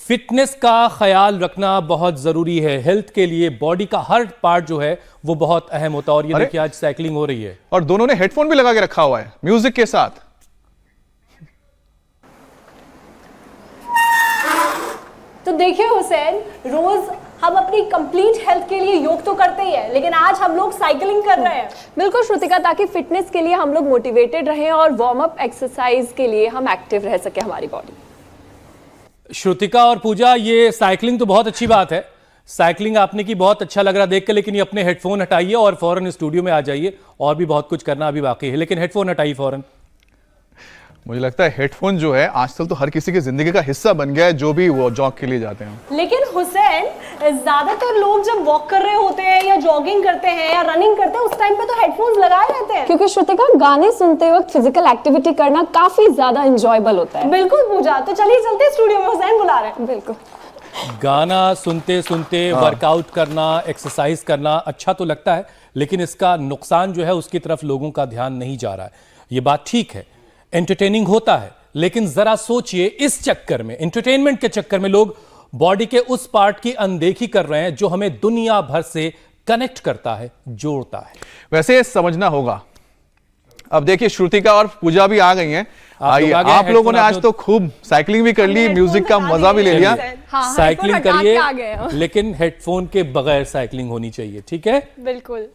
Fitness का ख्याल रखना बहुत जरूरी है। हेल्थ के लिए बॉडी का हर पार्ट जो है वो बहुत अहम होता है। और ये देखिए आज साइकिलिंग हो रही है और दोनों ने हेडफोन भी लगा के रखा हुआ है म्यूजिक के साथ। तो देखिए हुसैन, रोज हम अपनी कंप्लीट हेल्थ के लिए योग तो करते ही हैं, लेकिन आज हम लोग साइकिलिंग कर रहे हैं। बिल्कुल श्रुतिका, ताकि फिटनेस के लिए हम लोग मोटिवेटेड रहें और वार्म अप एक्सरसाइज के लिए हम एक्टिव रह सके हमारी बॉडी। श्रुतिका और पूजा, ये साइकिलिंग तो बहुत अच्छी बात है, साइकिलिंग आपने की बहुत अच्छा लग रहा देख के, लेकिन ये अपने हेडफोन हटाइए और फौरन स्टूडियो में आ जाइए। और भी बहुत कुछ करना अभी बाकी है, लेकिन हेडफोन हटाइए फौरन। मुझे लगता है हेडफोन जो है आजकल तो हर किसी की जिंदगी का हिस्सा बन गया है, जो भी वो जॉग के लिए जाते हैं। लेकिन हुसैन, ज्यादातर लोग जब वॉक कर रहे होते हैं या जॉगिंग करते हैं या रनिंग करते हैं, उस टाइम पे तो हेडफोन्स लगाए रहते हैं, क्योंकि श्रुतिका गाने सुनते वक्त फिजिकल एक्टिविटी करना काफी ज्यादा एंजॉयबल होता है। बिल्कुल पूजा, तो चलिए चलते स्टूडियो में, हुसैन बुला रहे हैं। बिल्कुल। गाना सुनते सुनते वर्कआउट करना, एक्सरसाइज करना अच्छा तो लगता है, लेकिन इसका नुकसान जो है उसकी तरफ लोगों का ध्यान नहीं जा रहा है। ये बात ठीक है, एंटरटेनिंग होता है, लेकिन जरा सोचिए इस चक्कर में, एंटरटेनमेंट के चक्कर में लोग बॉडी के उस पार्ट की अनदेखी कर रहे हैं जो हमें दुनिया भर से कनेक्ट करता है, जोड़ता है। वैसे समझना होगा। अब देखिए श्रुतिका और पूजा भी आ गई हैं। आइए, आप लोगों ने आज तो खूब साइकिलिंग भी कर ली, म्यूजिक का मजा भी ले लिया। हाँ, साइकिलिंग करिए, लेकिन हेडफोन के बगैर साइकिलिंग होनी चाहिए, ठीक है? बिल्कुल।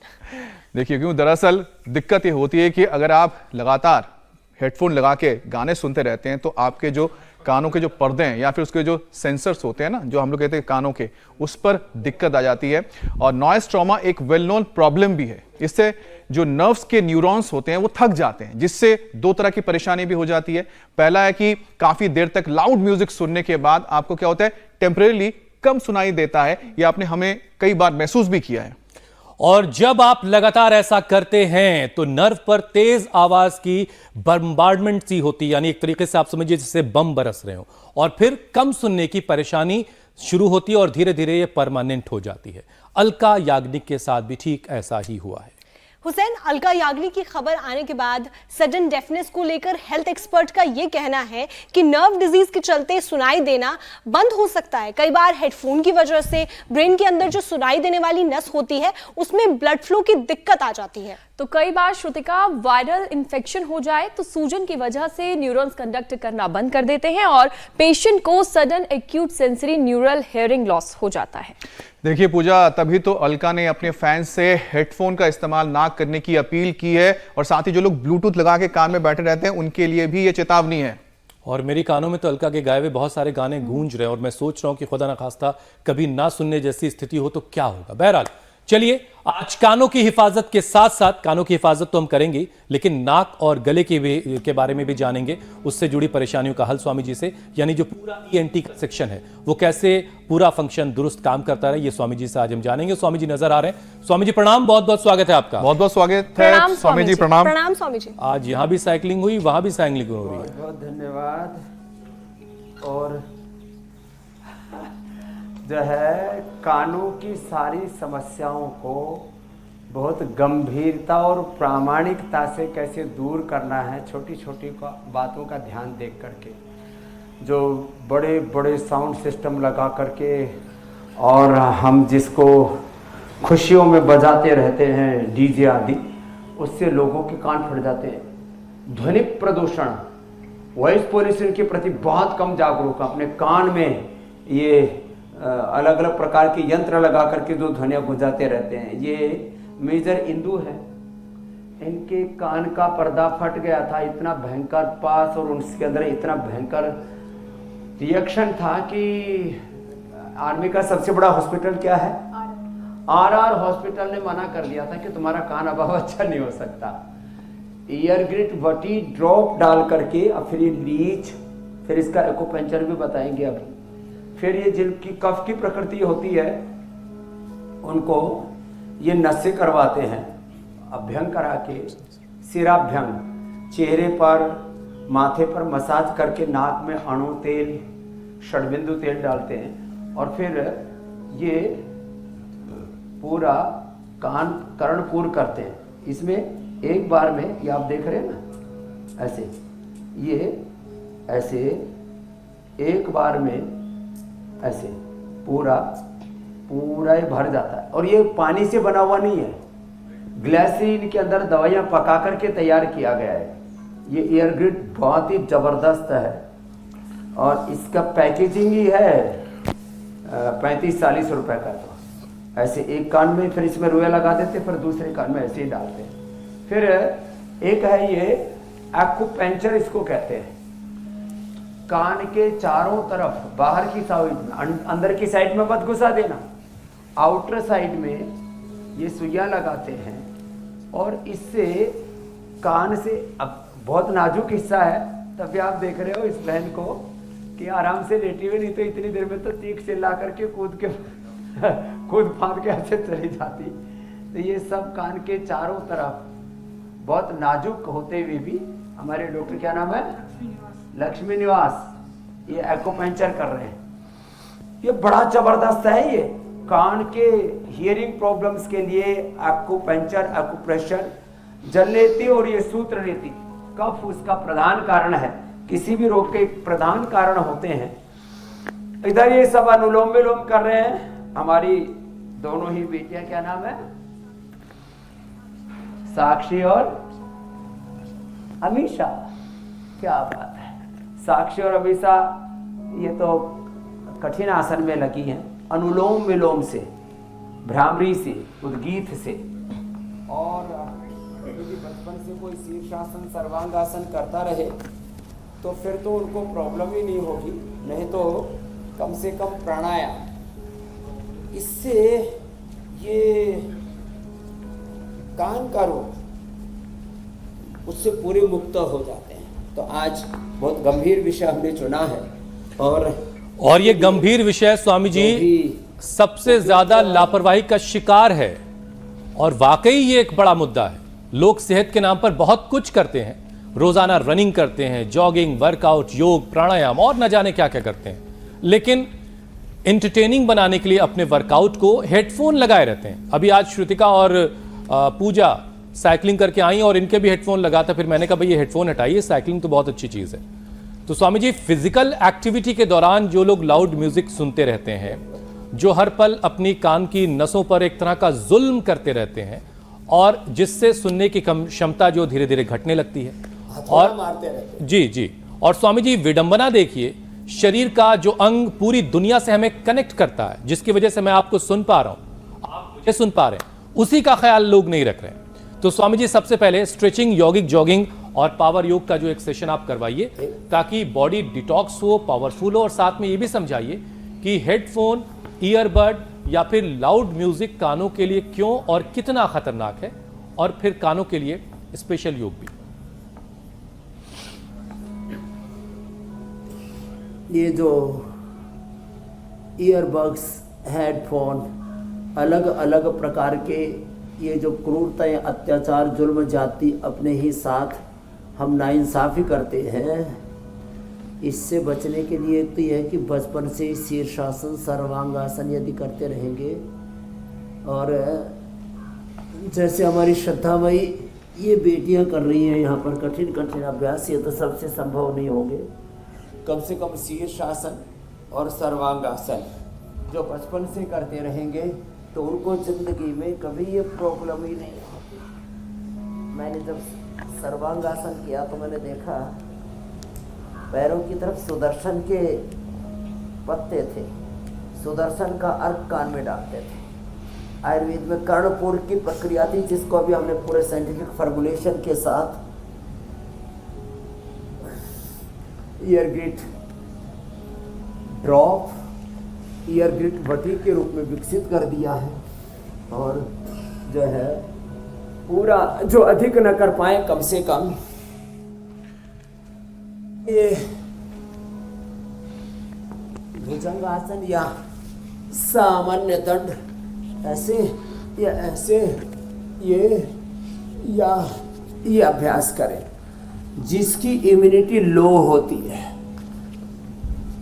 देखिए, क्यों दरअसल दिक्कत ये होती है कि अगर आप लगातार हेडफोन लगा के गाने सुनते रहते हैं तो आपके जो कानों के जो पर्दे हैं या फिर उसके जो सेंसर्स होते हैं ना, जो हम लोग कहते हैं कानों के, उस पर दिक्कत आ जाती है। और नॉइस ट्रॉमा एक वेल नोन प्रॉब्लम भी है। इससे जो नर्व्स के न्यूरॉन्स होते हैं वो थक जाते हैं, जिससे दो तरह की परेशानी भी हो जाती है। पहला है कि काफी देर तक लाउड म्यूजिक सुनने के बाद आपको क्या होता है, टेम्परेरी कम सुनाई देता है। यह आपने हमें कई बार महसूस भी किया है। और जब आप लगातार ऐसा करते हैं तो नर्व पर तेज आवाज की बम्बार्डमेंट सी होती है, यानी एक तरीके से आप समझिए जैसे बम बरस रहे हो, और फिर कम सुनने की परेशानी शुरू होती है और धीरे धीरे ये परमानेंट हो जाती है। अलका याग्निक के साथ भी ठीक ऐसा ही हुआ है। हुसैन, अलका याग्निक की खबर आने के बाद सडन डेफनेस को लेकर हेल्थ एक्सपर्ट का यह कहना है कि नर्व डिजीज के चलते सुनाई देना बंद हो सकता है। कई बार हेडफोन की वजह से ब्रेन के अंदर जो सुनाई देने वाली नस होती है उसमें ब्लड फ्लो की दिक्कत आ जाती है। तो कई बार श्रुतिका, वायरल इंफेक्शन हो जाए तो सूजन की वजह से न्यूरॉन्स कंडक्ट करना बंद कर देते हैं और पेशेंट को sudden acute sensory neural hearing loss हो जाता है। देखिए पूजा, तभी तो अलका ने अपने फैंस से हेडफोन का इस्तेमाल ना करने की अपील की है, और साथ ही जो लोग ब्लूटूथ लगा के कान में बैठे रहते हैं उनके लिए भी ये चेतावनी है। और मेरी कानों में तो अलका के गाए हुए बहुत सारे गाने गूंज रहे हैं और मैं सोच रहा हूं कि खुदा ना खास्ता कभी ना सुनने जैसी स्थिति हो तो क्या होगा। बहरहाल चलिए, आज कानों की हिफाजत के साथ साथ, कानों की हिफाजत तो हम करेंगे, लेकिन नाक और गले के बारे में भी जानेंगे, उससे जुड़ी परेशानियों का हल स्वामी जी से, यानी जो पूरा ENT का सेक्शन है वो कैसे पूरा फंक्शन दुरुस्त काम करता है, ये स्वामी जी से आज हम जानेंगे। स्वामी जी नजर आ रहे हैं। स्वामी जी प्रणाम, बहुत बहुत स्वागत है आपका। बहुत बहुत स्वागत है स्वामी जी। प्रणाम। प्रणाम स्वामी जी। आज यहाँ भी साइकिलिंग हुई, वहां भी साइकिलिंग हो रही है। बहुत धन्यवाद। और जो है, कानों की सारी समस्याओं को बहुत गंभीरता और प्रामाणिकता से कैसे दूर करना है, छोटी छोटी बातों का ध्यान देख करके, जो बड़े बड़े साउंड सिस्टम लगा करके और हम जिसको खुशियों में बजाते रहते हैं डीजे आदि, उससे लोगों के कान फट जाते हैं। ध्वनि प्रदूषण, वॉइस पोल्यूशन के प्रति बहुत कम जागरूक, अपने कान में ये अलग अलग प्रकार के यंत्र लगा करके जो ध्वनियाँ गुंजाते रहते हैं। ये मेजर इंदू है, इनके कान का पर्दा फट गया था, इतना भयंकर पास, और उसके अंदर इतना भयंकर रिएक्शन था कि आर्मी का सबसे बड़ा हॉस्पिटल क्या है, RR हॉस्पिटल ने मना कर दिया था कि तुम्हारा कान अब अच्छा नहीं हो सकता। ईयर ग्रिड वटी ड्रॉप डाल करके, और फिर ये लीच, फिर इसका एक्यूपंक्चर भी बताएंगे अभी, फिर ये जिनकी कफ की प्रकृति होती है उनको ये नशे करवाते हैं, अभ्यंग करा के, सिराभ्यंग, चेहरे पर माथे पर मसाज करके नाक में अणु तेल, षडबिंदु तेल डालते हैं, और फिर ये पूरा कान कर्णपूर करते हैं। इसमें एक बार में, ये आप देख रहे हैं ना, ऐसे ये ऐसे एक बार में ऐसे पूरा पूरा ये भर जाता है। और ये पानी से बना हुआ नहीं है, ग्लिसरीन के अंदर दवाइयाँ पका करके तैयार किया गया है। ये एयरग्रिड बहुत ही ज़बरदस्त है और इसका पैकेजिंग ही है 35-40 रुपए का। तो ऐसे एक कान में फिर इसमें रुई लगा देते, फिर दूसरे कान में ऐसे ही डालते हैं। फिर एक है ये एक्यूपेंचर, इसको कहते हैं। कान के चारों तरफ, बाहर की साइड में, अंदर की साइड में मत घुसा देना, आउटर साइड में ये सुइयां लगाते हैं और इससे कान से, अब बहुत नाजुक हिस्सा है, तभी आप देख रहे हो इस बहन को कि आराम से लेटी हुई, नहीं तो इतनी देर में तो चीख चिल्ला करके कूद फांद के ऐसे चली जाती। तो ये सब कान के चारों तरफ बहुत नाजुक होते हुए भी हमारे डॉक्टर, क्या नाम है, लक्ष्मी निवास, ये एक्यूपेंचर कर रहे हैं। ये बड़ा जबरदस्त है। ये कान के हियरिंग प्रॉब्लम्स के लिए एक्यूपेंचर, एक्यूप्रेशर, जलनेती और ये सूत्र रीति, कफ उसका प्रधान कारण है। किसी भी रोग के प्रधान कारण होते हैं। इधर ये सब अनुलोम विलोम कर रहे हैं हमारी दोनों ही बेटियां, क्या नाम है, साक्षी और अमीषा। क्या बात है, साक्षी और अमीषा ये तो कठिन आसन में लगी हैं, अनुलोम विलोम से, भ्रामरी से, उद्गीत से। और यदि बचपन से कोई शीर्षासन, सर्वांगासन करता रहे तो फिर तो उनको प्रॉब्लम ही नहीं होगी, नहीं तो कम से कम प्राणायाम, इससे ये कान का रोग उससे पूरे मुक्त हो जाते हैं। तो आज बहुत गंभीर विषय हमने चुना है और ये गंभीर विषय स्वामी जी सबसे ज्यादा लापरवाही का शिकार है और वाकई ये एक बड़ा मुद्दा है। लोग सेहत के नाम पर बहुत कुछ करते हैं, रोजाना रनिंग करते हैं, जॉगिंग, वर्कआउट, योग, प्राणायाम और न जाने क्या क्या करते हैं, लेकिन एंटरटेनिंग बनाने के लिए अपने वर्कआउट को हेडफोन लगाए रहते हैं। अभी आज श्रुतिका और पूजा साइकिलिंग करके आई और इनके भी हेडफोन लगाता, फिर मैंने कहा भाई ये हेडफोन हटाइए, साइकिलिंग तो बहुत अच्छी चीज़ है। तो स्वामी जी, फिजिकल एक्टिविटी के दौरान जो लोग लाउड म्यूजिक सुनते रहते हैं, जो हर पल अपनी कान की नसों पर एक तरह का जुल्म करते रहते हैं और जिससे सुनने की क्षमता जो धीरे धीरे घटने लगती है, और मारते रहते। जी, और स्वामी जी विडंबना देखिए, शरीर का जो अंग पूरी दुनिया से हमें कनेक्ट करता है, जिसकी वजह से मैं आपको सुन पा रहा हूं, आप मुझे सुन पा रहे हैं, उसी का ख्याल लोग नहीं रख रहे हैं। तो स्वामी जी सबसे पहले स्ट्रेचिंग, यौगिक, जॉगिंग और पावर योग का जो एक सेशन आप करवाइए ताकि बॉडी डिटॉक्स हो, पावरफुल हो, और साथ में ये भी समझाइए कि हेडफोन, ईयरबड या फिर लाउड म्यूजिक कानों के लिए क्यों और कितना खतरनाक है, और फिर कानों के लिए स्पेशल योग भी। ये जो ईयरबड्स, हेडफोन, अलग अलग प्रकार के ये जो क्रूरताएं, अत्याचार, जुल्म, जाति अपने ही साथ हम नाइंसाफ़ी करते हैं, इससे बचने के लिए तो यह है कि बचपन से ही शीर्षासन, सर्वांगासन यदि करते रहेंगे, और जैसे हमारी श्रद्धामयी ये बेटियां कर रही हैं यहाँ पर कठिन कठिन अभ्यास, ये तो सबसे संभव नहीं होंगे। कम से कम शीर्षासन और सर्वांगासन जो बचपन से करते रहेंगे तो उनको जिंदगी में कभी ये प्रॉब्लम ही नहीं होगी। मैंने जब सर्वांगासन किया तो मैंने देखा पैरों की तरफ सुदर्शन के पत्ते थे, सुदर्शन का अर्क कान में डालते थे। आयुर्वेद में कर्णपुर की प्रक्रिया थी, जिसको अभी हमने पूरे साइंटिफिक फॉर्मुलेशन के साथ ईयरग्रिट ड्रॉप, ईयरग्रिट भट्टी के रूप में विकसित कर दिया है। और जो है पूरा जो अधिक न कर पाए, कम से कम ये भुजंगासन या सामान्य दंड, ऐसे या ऐसे, ये अभ्यास करें। जिसकी इम्यूनिटी लो होती है,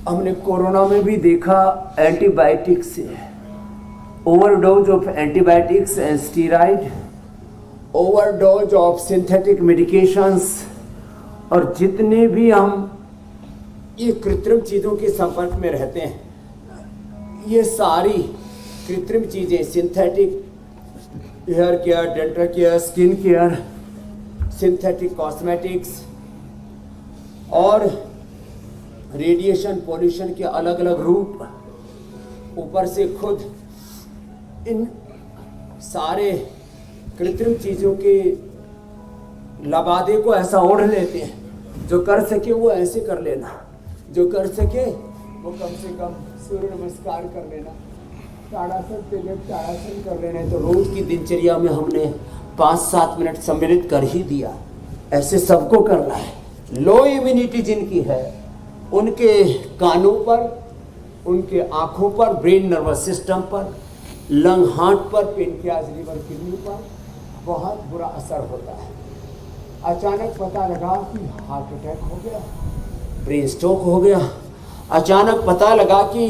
हमने कोरोना में भी देखा, एंटीबायोटिक्स से overdose of antibiotics and steroid, overdose of synthetic medications, और जितने भी हम ये कृत्रिम चीज़ों के संपर्क में रहते हैं, ये सारी कृत्रिम चीज़ें, synthetic hair care, dental care, skin care, synthetic cosmetics और रेडिएशन पोल्यूशन के अलग अलग रूप, ऊपर से खुद इन सारे कृत्रिम चीज़ों के लबादे को ऐसा ओढ़ लेते हैं। जो कर सके वो ऐसे कर लेना, जो कर सके वो कम से कम सूर्य नमस्कार कर लेना, ताड़ासन ताड़ासन कर लेना। तो रोज की दिनचर्या में हमने 5-7 मिनट सम्मिलित कर ही दिया। ऐसे सबको करना है। लो इम्यूनिटी जिनकी है उनके कानों पर, उनके आँखों पर, ब्रेन नर्वस सिस्टम पर, लंग हार्ट पर, पेनक्रियाज लिवर किडनी पर बहुत बुरा असर होता है। अचानक पता लगा कि हार्ट अटैक हो गया, ब्रेन स्ट्रोक हो गया, अचानक पता लगा कि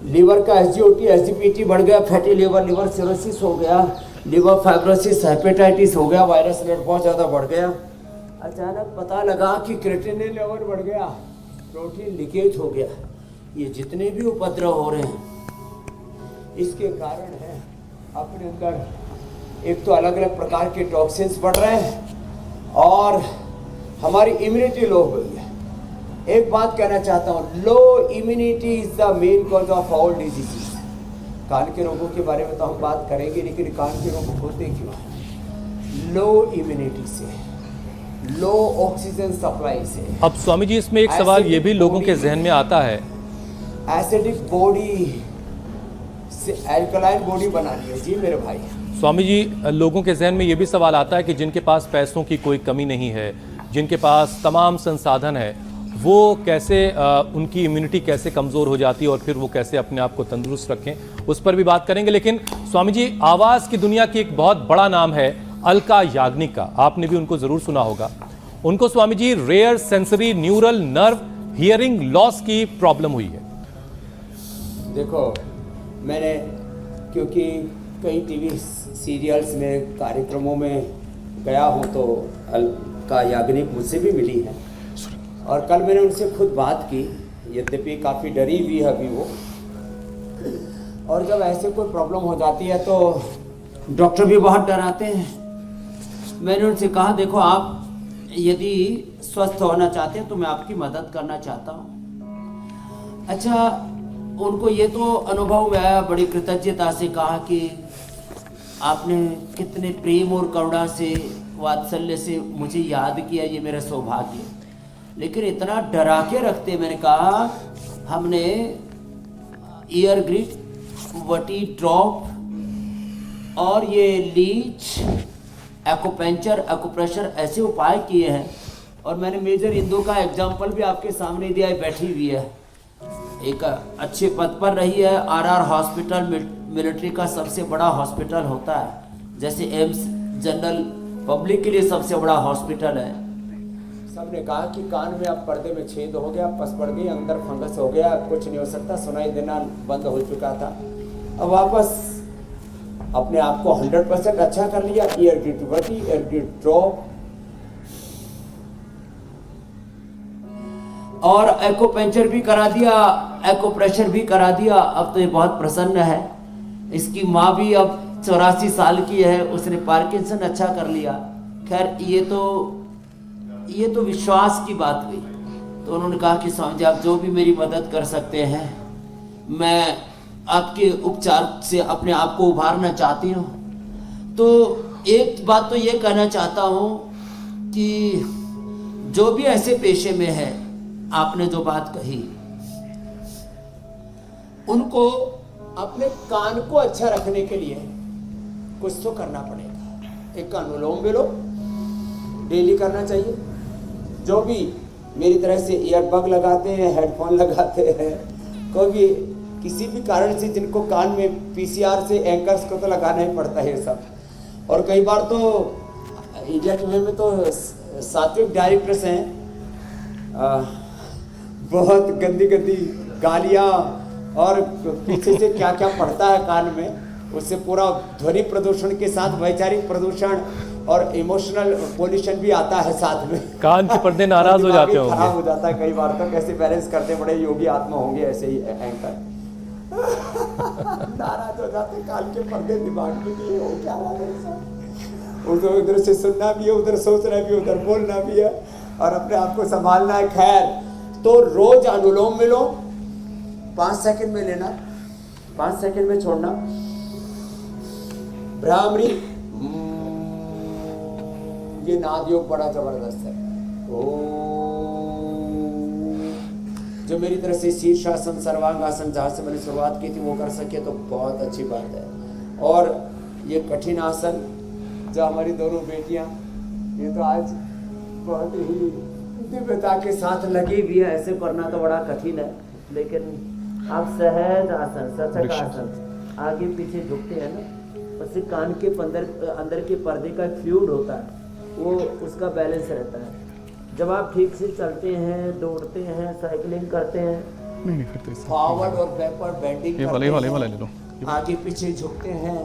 लीवर का एसजीओटी एसजीपीटी बढ़ गया, फैटी लिवर, लिवर सिरोसिस हो गया, लिवर फाइब्रोसिस, हेपेटाइटिस हो गया, वायरस लोड बहुत ज़्यादा बढ़ गया। अचानक पता लगा कि क्रिएटिनिन लेवल बढ़ गया, प्रोटीन लीकेज हो गया। ये जितने भी उपद्रव हो रहे हैं इसके कारण है अपने अंदर एक तो अलग अलग प्रकार के टॉक्सिन्स बढ़ रहे हैं और हमारी इम्यूनिटी लो हो गई है। एक बात कहना चाहता हूँ, low immunity is the main cause of all diseases. कान के रोगों के बारे में तो हम बात करेंगे, लेकिन कान के रोग होते क्यों हैं? लो इम्यूनिटी से, लो ऑक्सीजन सप्लाई से। अब स्वामी जी इसमें एक सवाल ये भी लोगों के जहन में आता है, एसिडिक बॉडी से एल्कलाइन बॉडी बना लिया। जी मेरे भाई। स्वामी जी, लोगों के जहन में ये भी सवाल आता है कि जिनके पास पैसों की कोई कमी नहीं है, जिनके पास तमाम संसाधन है, वो कैसे उनकी इम्यूनिटी कैसे कमज़ोर हो जाती है और फिर वो कैसे अपने आप को तंदुरुस्त रखें, उस पर भी बात करेंगे। लेकिन स्वामी जी, आवाज़ की दुनिया की एक बहुत बड़ा नाम है अलका याग्निक का, आपने भी उनको ज़रूर सुना होगा। उनको Swami ji rare sensory neural nerve hearing loss की प्रॉब्लम हुई है। देखो, मैंने क्योंकि कई टीवी सीरियल्स में, कार्यक्रमों में गया हूँ तो अलका याग्निक मुझसे भी मिली है और कल मैंने उनसे खुद बात की, यद्यपि काफ़ी डरी हुई है अभी वो। और जब ऐसे कोई प्रॉब्लम हो जाती है तो डॉक्टर भी बहुत डराते हैं। मैंने उनसे कहा, देखो आप यदि स्वस्थ होना चाहते हैं तो मैं आपकी मदद करना चाहता हूँ। अच्छा, उनको ये तो अनुभव में आया, बड़ी कृतज्ञता से कहा कि आपने कितने प्रेम और करुणा से, वात्सल्य से मुझे याद किया, ये मेरा सौभाग्य। लेकिन इतना डरा के रखते, मैंने कहा हमने ईयर ग्रिड, वटी ड्रॉप और ये लीच, एक्यूपंक्चर, एक्यूप्रेशर ऐसे उपाय किए हैं। और मैंने मेजर इंदू का एग्जाम्पल भी आपके सामने दिया है, बैठी हुई है, एक अच्छे पद पर रही है। आरआर हॉस्पिटल मिलिट्री का सबसे बड़ा हॉस्पिटल होता है, जैसे एम्स जनरल पब्लिक के लिए सबसे बड़ा हॉस्पिटल है। सबने कहा कि कान में अब पर्दे में छेद हो गया, पस पड़ गई, अंदर फंगस हो गया, कुछ नहीं हो सकता, सुनाई देना बंद हो चुका था। अब वापस अपने आप को 100% अच्छा कर लिया। Year grid, year grid drop और एक्यूपंक्चर भी करा दिया, एक्यूप्रेशर भी करा दिया। अब तो ये बहुत प्रसन्न है। इसकी माँ भी अब 84 साल की है, उसने पार्किंसन अच्छा कर लिया। खैर ये तो विश्वास की बात हुई। तो उन्होंने कहा कि स्वामी जी आप जो भी मेरी मदद कर सकते हैं, मैं आपके उपचार से अपने आप को उभारना चाहती हूँ। तो एक बात तो ये कहना चाहता हूँ कि जो भी ऐसे पेशे में है, आपने जो बात कही, उनको अपने कान को अच्छा रखने के लिए कुछ तो करना पड़ेगा। एक अनुलोम विलोम डेली करना चाहिए। जो भी मेरी तरह से ईयरबग लगाते हैं, हेडफोन लगाते हैं, कोई भी किसी भी कारण से जिनको कान में पीसीआर से एंकर्स को तो लगाना ही पड़ता है ये सब। और कई बार तो इंडिया टीवी में तो सात्विक डायरेक्टर्स हैं, बहुत गंदी गंदी गालियाँ और पीछे से क्या क्या पड़ता है कान में, उससे पूरा ध्वनि प्रदूषण के साथ वैचारिक प्रदूषण और इमोशनल पोल्यूशन भी आता है साथ में। कान के पर्दे नाराज हो जाते होंगे, खराब हो जाता है कई बार। तो कैसे बैलेंस करते, बड़े योगी आत्मा होंगे ऐसे ही एंकर। नाराज हो जाते, कान के पर्दे दिमाग में नहीं हो क्या रहा है सब। उधर से सुनना भी है, उधर सोचना भी है, उधर बोलना भी है और अपने आप को संभालना है। खैर, तो रोज अनुलोम विलोम 5 सेकंड में लेना, 5 सेकंड में छोड़ना। भ्रामरी, ये नाद योग बड़ा जबरदस्त है। जो मेरी तरफ से शीर्षासन, सर्वांगासन जहाँ से मैंने शुरुआत की थी वो कर सके तो बहुत अच्छी बात है। और ये कठिन आसन जो हमारी दोनों बेटियां, ये तो आज बहुत ही दिव्यता के साथ लगी भी है। ऐसे करना तो बड़ा कठिन है, लेकिन आप सहज आसन, सचक आसन, आगे पीछे झुकते हैं ना, उससे कान के अंदर के पर्दे का फ्लूइड होता है, वो उसका बैलेंस रहता है। जब आप ठीक से चलते हैं, दौड़ते हैं, साइकिलिंग करते हैं, नहीं फिर तो फॉरवर्ड और बैकवर्ड बेंडिंग ये वाले ले लो। आगे पीछे झुकते हैं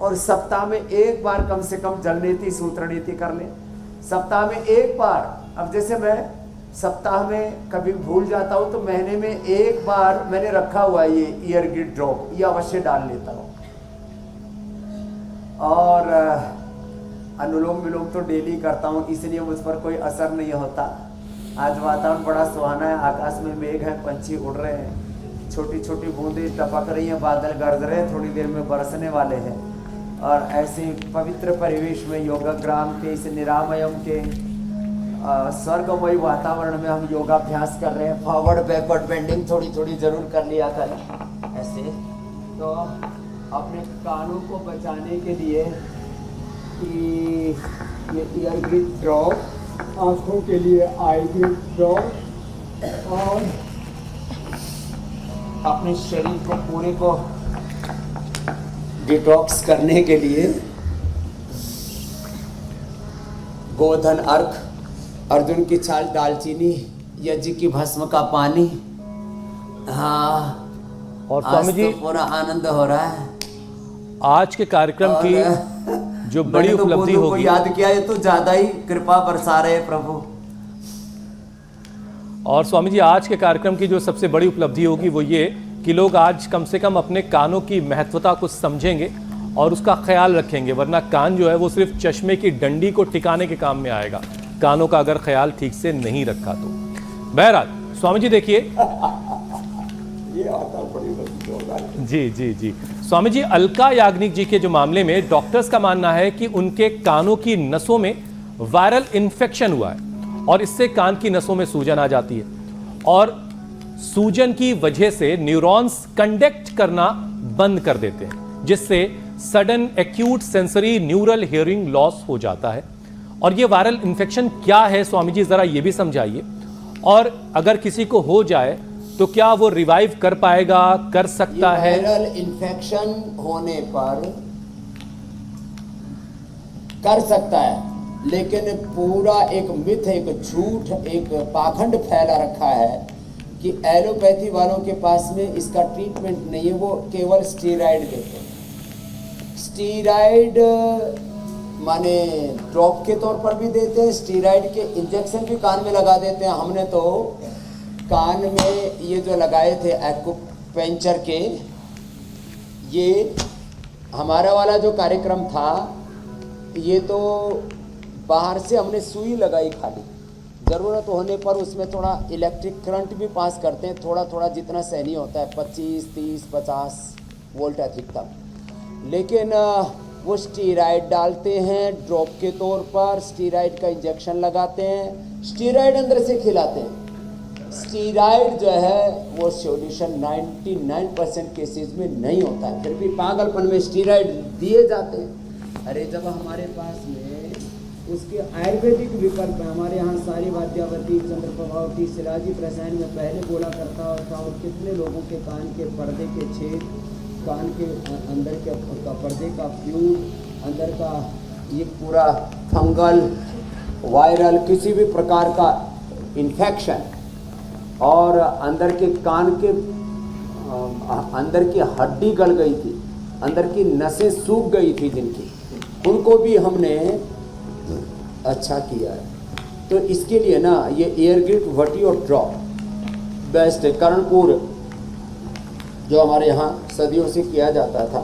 और सप्ताह में एक बार कम से कम जल नीति, सूत्र नीति कर लें। सप्ताह में एक बार, अब जैसे मैं सप्ताह में कभी भूल जाता हूँ तो महीने में एक बार मैंने रखा हुआ ये ईयर गिड ड्रॉप, ये अवश्य डाल लेता हूँ। और अनुलोम विलोम तो डेली करता हूँ, इसलिए मुझ पर कोई असर नहीं होता। आज वातावरण बड़ा सुहाना है, आकाश में मेघ है, पंछी उड़ रहे हैं, छोटी छोटी बूंदें टपक रही हैं, बादल गरज रहे हैं, थोड़ी देर में बरसने वाले हैं। और ऐसे पवित्र परिवेश में योगाग्राम के, इस निरामयम के स्वर्गमयी वातावरण में हम योगाभ्यास कर रहे हैं। फॉरवर्ड बैकवर्ड बेंडिंग थोड़ी थोड़ी जरूर कर लिया कर ऐसे। तो अपने कानों को बचाने के लिए ये ईयर ग्रिड ड्रॉप, आँखों के लिए आई ग्रिड ड्रॉप और अपने शरीर को पूरे को डिटॉक्स करने के लिए गोधन अर्क, अर्जुन की छाल, दालचीनी, यज्ञ की भस्म का पानी। हाँ, और स्वामी जी तो पूरा आनंद हो रहा है। आज के कार्यक्रम की जो बड़ी उपलब्धि होगी, याद किया है तो ज्यादा ही कृपा बरसा रहे प्रभु। और स्वामी जी आज के कार्यक्रम की जो सबसे बड़ी उपलब्धि होगी वो ये कि लोग आज कम से कम अपने कानों की महत्वता को समझेंगे और उसका ख्याल रखेंगे, वरना कान जो है वो सिर्फ चश्मे की डंडी को टिकाने के काम में आएगा, कानों का अगर ख्याल ठीक से नहीं रखा तो। बहरहाल स्वामी जी देखिए, जी जी जी स्वामी जी, अलका याग्निक जी के जो मामले में डॉक्टर्स का मानना है कि उनके कानों की नसों में वायरल इन्फेक्शन हुआ है और इससे कान की नसों में सूजन आ जाती है और सूजन की वजह से न्यूरॉन्स कंडक्ट करना बंद कर देते हैं, जिससे sudden acute sensory neural hearing loss हो जाता है। और ये वायरल इन्फेक्शन क्या है स्वामी जी, जरा ये भी समझाइए। और अगर किसी को हो जाए तो क्या वो रिवाइव कर पाएगा, कर सकता है? वायरल इन्फेक्शन होने पर कर सकता है, लेकिन पूरा एक मिथ, एक झूठ, एक पाखंड फैला रखा है कि एलोपैथी वालों के पास में इसका ट्रीटमेंट नहीं है, वो केवल स्टीराइड देते हैं। स्टीराइड माने ड्रॉप के तौर पर भी देते हैं, स्टीराइड के इंजेक्शन भी कान में लगा देते हैं। हमने तो कान में ये जो लगाए थे एक्यूपंक्चर के, ये हमारा वाला जो कार्यक्रम था, ये तो बाहर से हमने सुई लगाई खाली, ज़रूरत होने पर उसमें थोड़ा इलेक्ट्रिक करंट भी पास करते हैं, थोड़ा थोड़ा जितना सहनीय होता है, 25, 30, 50 वोल्ट अधिकतम। लेकिन वो स्टीराइड डालते हैं ड्रॉप के तौर पर, स्टीराइड का इंजेक्शन लगाते हैं, स्टीराइड अंदर से खिलाते हैं। स्टीराइड जो है वो सॉल्यूशन 99% केसेस में नहीं होता है, फिर भी पागलपन में स्टीराइड दिए जाते हैं। अरे जब हमारे पास में उसके आयुर्वेदिक विकल्प है, हमारे यहाँ सारी वाद्यावती, चंद्र प्रभावती, शिलाजी रसायन में पहले बोला करता था, और कितने लोगों के कान के पर्दे के छेद, कान के अंदर के पर्दे का फ्लूइड, अंदर का ये पूरा फंगल, वायरल, किसी भी प्रकार का इन्फेक्शन, और अंदर के कान के अंदर की हड्डी गल गई थी, अंदर की नसें सूख गई थी जिनकी, उनको भी हमने अच्छा किया है। तो इसके लिए ना ये एयर ग्रिड वटी और ड्रॉप बेस्ट है। कर्णपुर जो हमारे यहाँ सदियों से किया जाता था।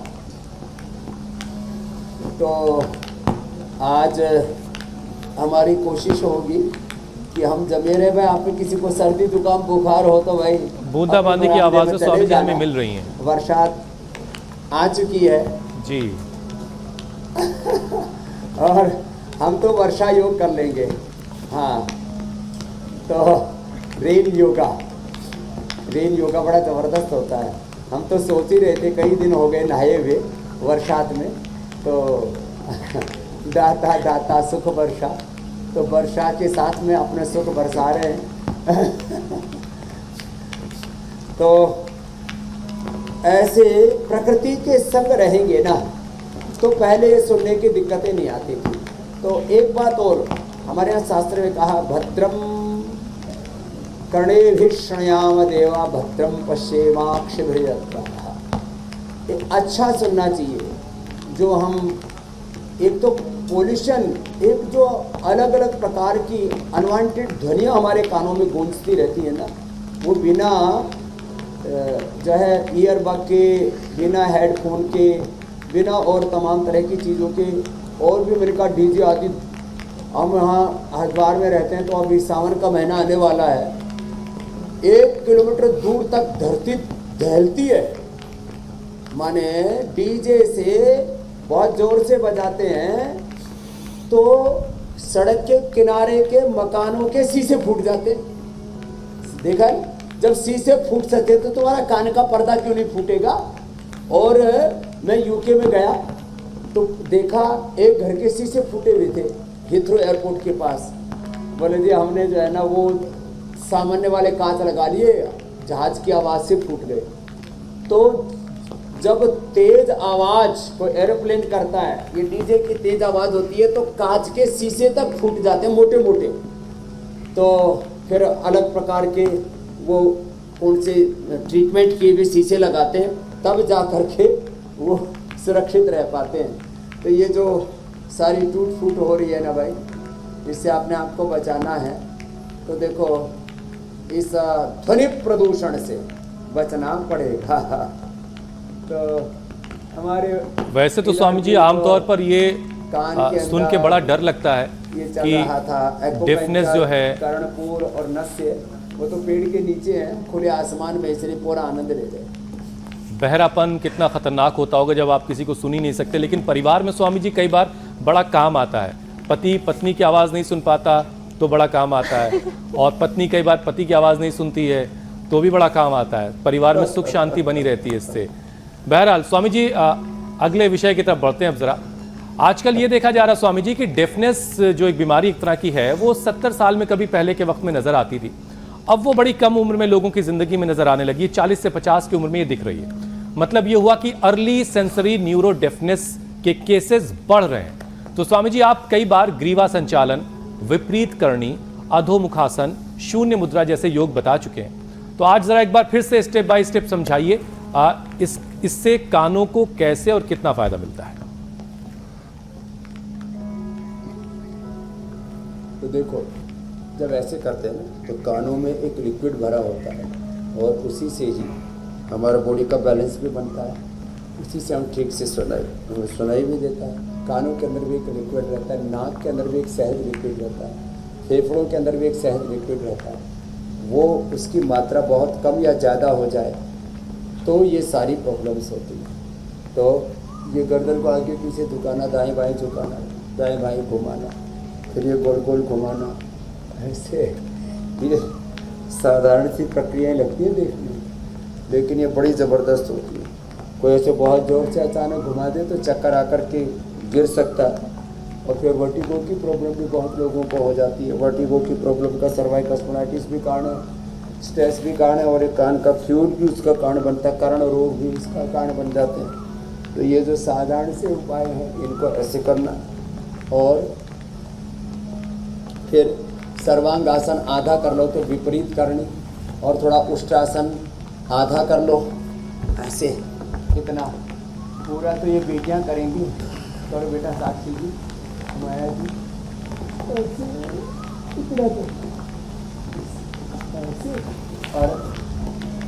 तो आज हमारी कोशिश होगी कि हम जमे रहे भाई, आप में किसी को सर्दी जुकाम बुखार हो तो भाई बूंदाबांदी की आवाज़ें स्वामी जी हमें मिल रही हैं। बरसात आ चुकी है जी। और हम तो वर्षा योग कर लेंगे। हाँ, तो रेन योगा बड़ा ज़बरदस्त होता है। हम तो सोच ही रहे थे, कई दिन हो गए नहाए हुए बरसात में, तो दाता दाता सुख वर्षा, तो वर्षा के साथ में अपने सुख बरसा रहे हैं। तो ऐसे प्रकृति के संग रहेंगे ना, तो पहले ये सुनने की दिक्कतें नहीं आती थी। तो एक बात और हमारे यहाँ शास्त्र में कहा, भद्रम कर्णेभिः शृणुयाम देवा भद्रम पश्येमाक्षभिर्यजत्राः। एक अच्छा सुनना चाहिए। जो हम एक तो पोल्यूशन, एक जो अलग अलग प्रकार की अनवांटेड ध्वनियाँ हमारे कानों में गूंजती रहती है ना, वो बिना जो है ईयरबग के, बिना हेडफोन के, बिना और तमाम तरह की चीज़ों के, और भी मैंने कहा डीजे आदि। हम यहाँ हरिद्वार में रहते हैं, तो अभी सावन का महीना आने वाला है, 1 किलोमीटर दूर तक धरती दहलती है। माने डीजे से बहुत ज़ोर से बजाते हैं तो सड़क के किनारे के मकानों के शीशे फूट जाते। देखा है, जब शीशे फूट सके तो तुम्हारा कान का पर्दा क्यों नहीं फूटेगा। और मैं यूके में गया तो देखा एक घर के शीशे फूटे हुए थे हीथ्रो एयरपोर्ट के पास। बोले जी हमने जो है ना वो सामान्य वाले कांच लगा लिए, जहाज की आवाज़ से फूट गए। तो जब तेज आवाज़ कोई एरोप्लेन करता है, ये डीजे की तेज आवाज़ होती है, तो कांच के शीशे तक फूट जाते हैं मोटे मोटे। तो फिर अलग प्रकार के वो कौन से ट्रीटमेंट किए हुए शीशे लगाते हैं, तब जा कर के वो सुरक्षित रह पाते हैं। तो ये जो सारी टूट फूट हो रही है ना भाई, इससे अपने आप को बचाना है। तो देखो इस ध्वनि प्रदूषण से बचना पड़ेगा। तो हमारे वैसे तो स्वामी जी आमतौर पर ये सुन के बड़ा डर लगता है ये चल रहा था डिफनेस जो है, कर्णपुर और नस्य, वो तो पेड़ के नीचे हैं, खुले आसमान में, इसलिए पूरा आनंद ले रहे। बहरापन कितना खतरनाक होता होगा जब आप किसी को सुन ही नहीं सकते। लेकिन परिवार में स्वामी जी कई बार बड़ा काम आता है। पति पत्नी की आवाज़ नहीं सुन पाता तो बड़ा काम आता है, और पत्नी कई बार पति की आवाज़ नहीं सुनती है तो भी बड़ा काम आता है। परिवार में सुख शांति बनी रहती है इससे। बहरहाल स्वामी जी अगले विषय की तरफ बढ़ते हैं अब ज़रा। आजकल ये देखा जा रहा है स्वामी जी कि डेफनेस जो एक बीमारी एक तरह की है, वो 70 साल में कभी पहले के वक्त में नज़र आती थी, अब वो बड़ी कम उम्र में लोगों की ज़िंदगी में नज़र आने लगी। 40 से 50 की उम्र में ये दिख रही है। मतलब ये हुआ कि अर्ली सेंसरी न्यूरो डेफनेस के केसेस बढ़ रहे हैं। तो स्वामी जी आप कई बार ग्रीवा संचालन, विपरीत करणी, अधोमुखासन, शून्य मुद्रा जैसे योग बता चुके हैं। तो आज ज़रा एक बार फिर से स्टेप बाय स्टेप समझाइए इससे कानों को कैसे और कितना फायदा मिलता है। तो देखो जब ऐसे करते हैं ना, तो कानों में एक लिक्विड भरा होता है, और उसी से ही हमारा बॉडी का बैलेंस भी बनता है। उसी से हम ठीक से सुनाई भी देता है। कानों के अंदर भी एक लिक्विड रहता है, नाक के अंदर भी एक सहज लिक्विड रहता है, फेफड़ों के अंदर भी एक सहज लिक्विड रहता है। वो उसकी मात्रा बहुत कम या ज़्यादा हो जाए तो ये सारी प्रॉब्लम्स होती हैं। तो ये गर्दन को आगे पीछे झुकाना, दाएं बाएं झुकाना, दाएं बाएं घुमाना, फिर ये गोल गोल घुमाना, ऐसे ये साधारण सी प्रक्रियाएं लगती है देखने में, लेकिन ये बड़ी ज़बरदस्त होती है। कोई ऐसे बहुत ज़ोर से अचानक घुमा दे तो चक्कर आकर के गिर सकता है। और फिर वर्टिगो की प्रॉब्लम भी बहुत लोगों को हो जाती है। वर्टिगो की प्रॉब्लम का सर्वाइकल स्पोनाइटिस भी कारण है, स्ट्रेस भी कारण है, और एक कान का फ्लूइड भी उसका कारण बनता है, कर्ण रोग भी इसका कारण बन जाते हैं। तो ये जो साधारण से उपाय हैं इनको ऐसे करना, और फिर सर्वांगासन आधा कर लो तो विपरीत करनी, और थोड़ा उष्ट्रासन आधा कर लो, ऐसे कितना पूरा तो ये बेटियां करेंगी। तो बेटा साक्षी जी, माया जी, ऐसे इतना तो ऐसे, और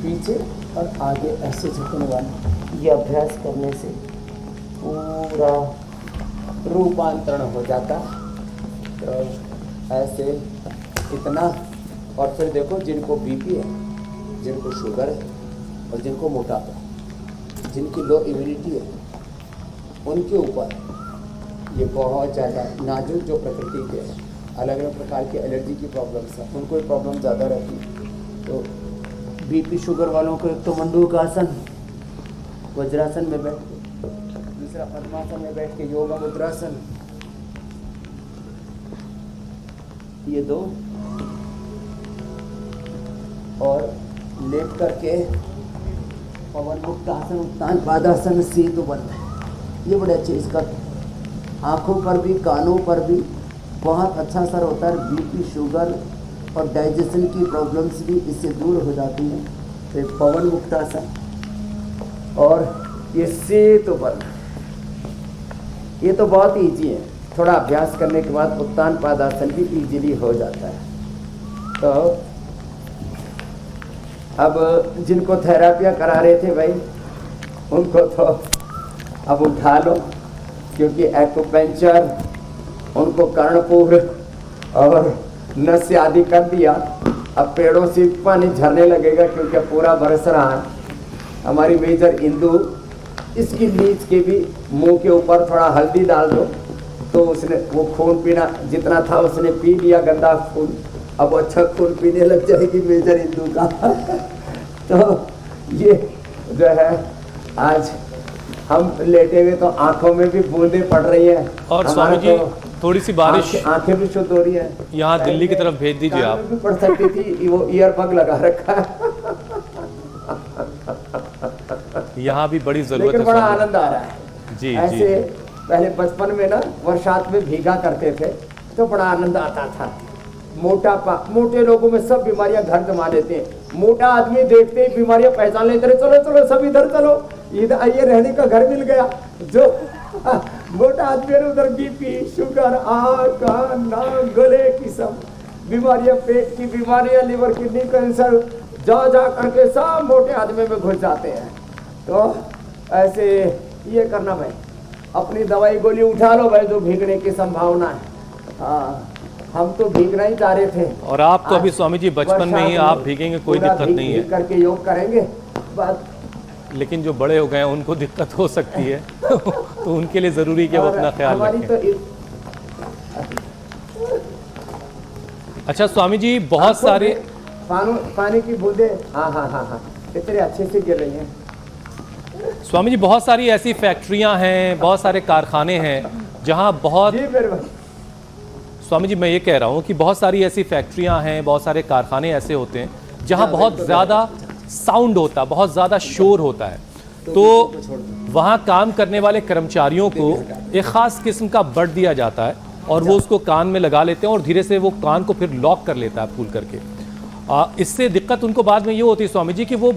पीछे और आगे ऐसे झुकने वाला। ये अभ्यास करने से पूरा रूपांतरण हो जाता। तो ऐसे इतना। और फिर देखो जिनको बीपी है, जिनको शुगर है और जिनको मोटापा, जिनकी लो इम्यूनिटी है, उनके ऊपर ये बहुत ज़्यादा नाजुक जो प्रकृति के हैं, अलग अलग प्रकार की एलर्जी की प्रॉब्लम्स हैं, उनको ये प्रॉब्लम ज़्यादा रहती है। तो बीपी शुगर वालों को एक तो मंडूक आसन, वज्रासन में बैठ के, दूसरा पद्मासन में बैठ के योगा मुद्रासन, ये दो, और लेट करके पवन मुक्त आसन, उत्तान पादासन, सीधु बंद है। ये बड़े अच्छे, इसका आँखों पर भी कानों पर भी बहुत अच्छा असर होता है। बीपी शुगर और डाइजेशन की प्रॉब्लम्स भी इससे दूर हो जाती हैं। तो एक पवन मुक्त आसन और ये सीधु बंद, ये तो बहुत ईजी है। थोड़ा अभ्यास करने के बाद उत्तान पादासन भी इजीली हो जाता है। तो अब जिनको थेरापियाँ करा रहे थे भाई, उनको तो अब उठा लो, क्योंकि एक्यूपंक्चर, उनको कर्णपुर और नस्य आदि कर दिया। अब पेड़ों से पानी झरने लगेगा, क्योंकि पूरा बरस रहा है। हमारी मेजर इंदु, इसकी लीच के भी मुंह के ऊपर थोड़ा हल्दी डाल दो, तो उसने वो खून पीना जितना था उसने पी लिया, गंदा खून। अब अच्छा खून पीने लग जाएगी मेजर इंदु का। तो ये जो है, आज हम लेटे हुए तो आंखों में भी बूंदें पड़ रही हैं। और स्वामी जी थोड़ी सी बारिश आंखें भी शुद्ध हो रही है। यहाँ दिल्ली की तरफ भेज दीजिए आप। भी पड़ सकती थी, वो ईयरबग लगा रखा है। यहाँ भी बड़ी जरूरत लेकिन है बड़ा स्वामी। आनंद आ रहा है। जी ऐसे जी। पहले बचपन में ना बरसात में भीगा करते थे, तो बड़ा आनंद आता था। मोटापा, मोटे लोगों में सब बीमारियां घर जमा लेते हैं। मोटा आदमी देखते ही बीमारियां पहचान लेते हैं, चलो चलो सब इधर चलो, इधर ये रहने का घर मिल गया। जो मोटा आदमी है उधर बीपी शुगर आँख कान नाक गले की सब बीमारियां, पेट की बीमारियां, लिवर किडनी कैंसर, जा करके सब मोटे आदमी में घुस जाते हैं। तो ऐसे ये करना भाई, अपनी दवाई गोली उठा लो भाई, जो भीगने की संभावना है। हाँ, हम तो भीगना ही चाह रहे थे। और आप तो अभी स्वामी जी बचपन में ही आप भीगेंगे, कोई दिक्कत नहीं है। भीग करके योग करेंगे बात। लेकिन जो बड़े हो गए हैं उनको दिक्कत हो सकती है। तो उनके लिए जरूरी कि वो अपना ख्याल रखें। अच्छा स्वामी जी, बहुत सारे पानी की बूंदे, हाँ हाँ हाँ हाँ, इतने अच्छे से गिर रही हैं। स्वामी जी, बहुत सारी ऐसी फैक्ट्रियां हैं, बहुत सारे कारखाने हैं जहां बहुत, स्वामी जी मैं ये कह रहा हूं कि बहुत सारी ऐसी फैक्ट्रियां हैं, बहुत सारे कारखाने ऐसे होते हैं जहां बहुत ज़्यादा साउंड होता है, बहुत ज़्यादा शोर होता है। तो वहां काम करने वाले कर्मचारियों को एक ख़ास किस्म का बड दिया जाता है और वो उसको कान में लगा लेते हैं और धीरे से वो कान को फिर लॉक कर लेता है फूल करके। इससे दिक्कत उनको बाद में ये होती है स्वामी जी कि वो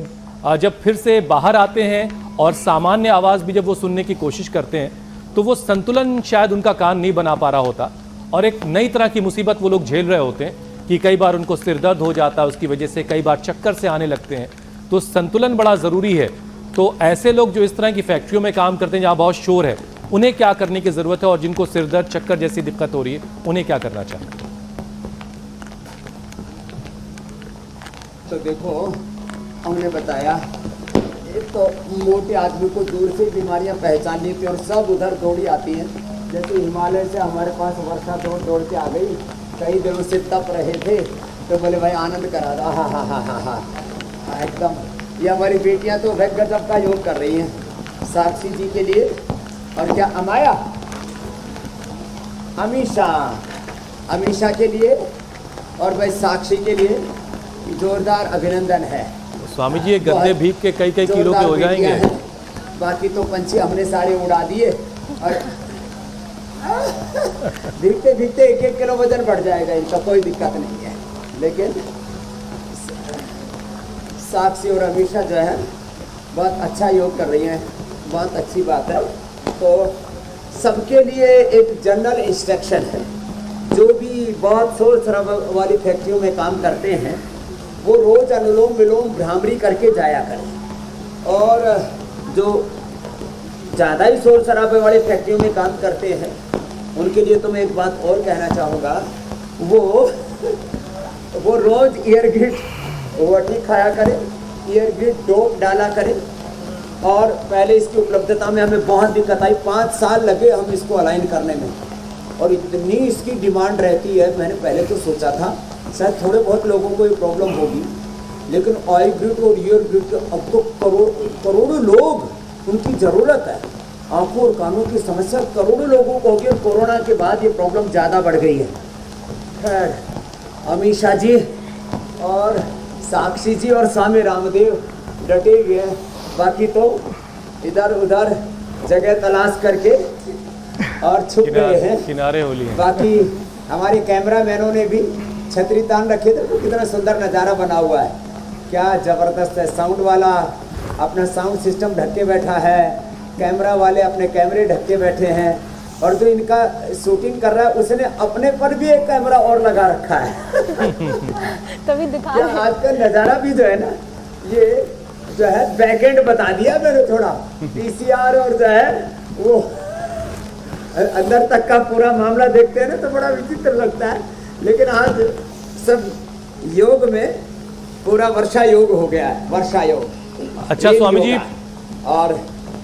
जब फिर से बाहर आते हैं और सामान्य आवाज़ भी जब वो सुनने की कोशिश करते हैं तो वो संतुलन शायद उनका कान नहीं बना पा रहा होता, और एक नई तरह की मुसीबत वो लोग झेल रहे होते हैं कि कई बार उनको सिर दर्द हो जाता है, उसकी वजह से कई बार चक्कर से आने लगते हैं। तो संतुलन बड़ा ज़रूरी है। तो ऐसे लोग जो इस तरह की फैक्ट्रियों में काम करते हैं जहाँ बहुत शोर है, उन्हें क्या करने की ज़रूरत है, और जिनको सिर दर्द चक्कर जैसी दिक्कत हो रही है उन्हें क्या करना चाहिए? तो देखो, हमने बताया एक तो मोटे आदमी को दूर से बीमारियां पहचान लेती हैं और सब उधर दौड़ी आती हैं। जैसे हिमालय से हमारे पास वर्षा दौड़ के आ गई, कई दिनों से तप रहे थे, तो बोले भाई आनंद करा दो। हाँ हाँ हाँ हाँ हाँ एकदम। ये हमारी बेटियां तो भाई गजब का योग कर रही हैं साक्षी जी के लिए। और क्या अमाया, अमीषा के लिए और भाई साक्षी के लिए जोरदार अभिनंदन है। स्वामी जी ये गद्दे भीग के कई कई किलो के हो जाएंगे। बाकी तो पंछी हमने सारे उड़ा दिए और भीगते भीगते 1-1 किलो वजन बढ़ जाएगा, इनका कोई दिक्कत नहीं है। लेकिन साक्षी और अमीषा जो है बहुत अच्छा योग कर रही हैं, बहुत अच्छी बात है। तो सबके लिए एक जनरल इंस्ट्रक्शन है, जो भी बहुत शोर शराबा वाली फैक्ट्रियों में काम करते हैं वो रोज अनुलोम विलोम भ्रामरी करके जाया करें। और जो ज़्यादा ही शोर शराबे वाले फैक्ट्रियों में काम करते हैं उनके लिए तो मैं एक बात और कहना चाहूँगा, वो रोज ईयरग्रिड वटी खाया करें, ईयरग्रिड डोप डाला करें। और पहले इसकी उपलब्धता में हमें बहुत दिक्कत आई, 5 साल लगे हम इसको अलाइन करने में, और इतनी इसकी डिमांड रहती है। मैंने पहले तो सोचा था शायद थोड़े बहुत लोगों को ये प्रॉब्लम होगी, लेकिन ऑयल ग्रिड और ईयर ग्रिड अब तो करोड़ों लोग उनकी ज़रूरत है। आंखों और कानों की समस्या करोड़ों लोगों को होगी, और कोरोना के बाद ये प्रॉब्लम ज़्यादा बढ़ गई है। खैर, अमीषा जी और साक्षी जी और स्वामी रामदेव डटे हुए हैं, बाकी तो इधर उधर जगह तलाश करके और छुप गए हैं। किनारे होली है। बाकी हमारे कैमरामैनों ने भी छतरी तान रखे थे, तो कितना सुंदर नज़ारा बना हुआ है, क्या ज़बरदस्त है। साउंड वाला अपना साउंड सिस्टम ढक के बैठा है, कैमरा वाले अपने कैमरे ढक के बैठे हैं, और जो इनका शूटिंग कर रहा है उसने अपने पर भी एक कैमरा और लगा रखा है। तभी दिखा क्या आज का नज़ारा भी जो है ना, ये जो है बैकएंड बता दिया मैंने थोड़ा, पीसीआर और जो है वो अंदर तक का पूरा मामला देखते हैं ना तो बड़ा विचित्र लगता है। लेकिन आज सब योग में पूरा वर्षा योग हो गया है, वर्षा योग। अच्छा स्वामी जी, और